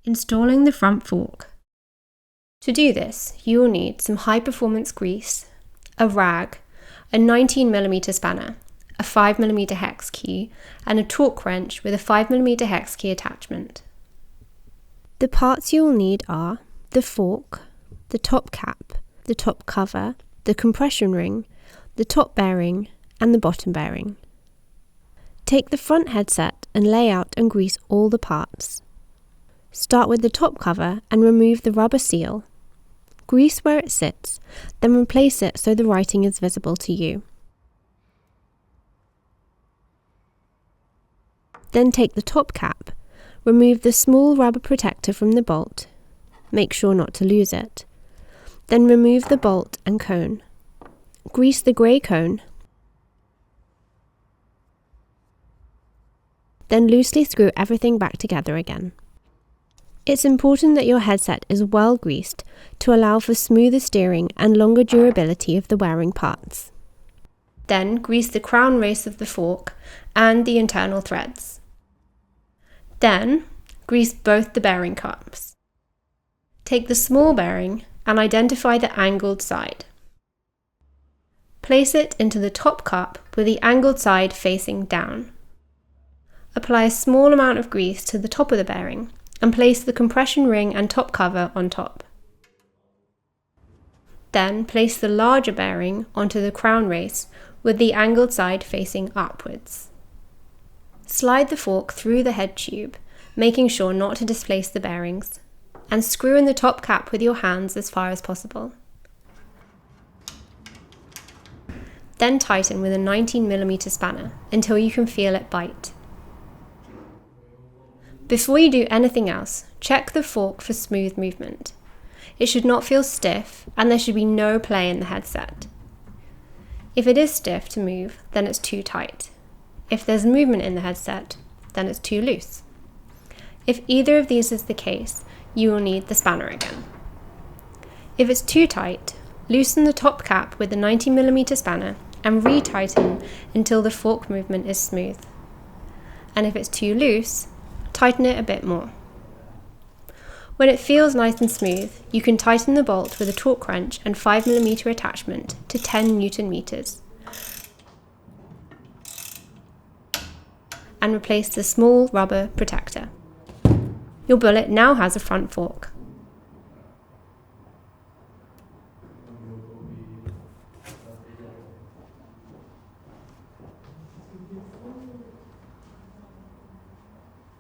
Installing the front fork. To do this, you will need some high-performance grease, a rag, a 19mm spanner, a 5mm hex key, and a torque wrench with a 5mm hex key attachment. The parts you will need are the fork, the top cap, the top cover, the compression ring, the top bearing, and the bottom bearing. Take the front headset and lay out and grease all the parts. Start with the top cover and remove the rubber seal. Grease where it sits, then replace it so the writing is visible to you. Then take the top cap, remove the small rubber protector from the bolt, make sure not to lose it. Then remove the bolt and cone. Grease the grey cone. Then loosely screw everything back together again. It's important that your headset is well greased to allow for smoother steering and longer durability of the wearing parts. Then grease the crown race of the fork and the internal threads. Then grease both the bearing cups. Take the small bearing and identify the angled side. Place it into the top cup with the angled side facing down. Apply a small amount of grease to the top of the bearing and place the compression ring and top cover on top. Then place the larger bearing onto the crown race with the angled side facing upwards. Slide the fork through the head tube, making sure not to displace the bearings, and screw in the top cap with your hands as far as possible. Then tighten with a 19mm spanner until you can feel it bite. Before you do anything else, check the fork for smooth movement. It should not feel stiff, and there should be no play in the headset. If it is stiff to move, then it's too tight. If there's movement in the headset, then it's too loose. If either of these is the case, you will need the spanner again. If it's too tight, loosen the top cap with the 19mm spanner and re-tighten until the fork movement is smooth. And if it's too loose, tighten it a bit more. When it feels nice and smooth, you can tighten the bolt with a torque wrench and 5mm attachment to 10 Nm and replace the small rubber protector. Your Bullitt now has a front fork.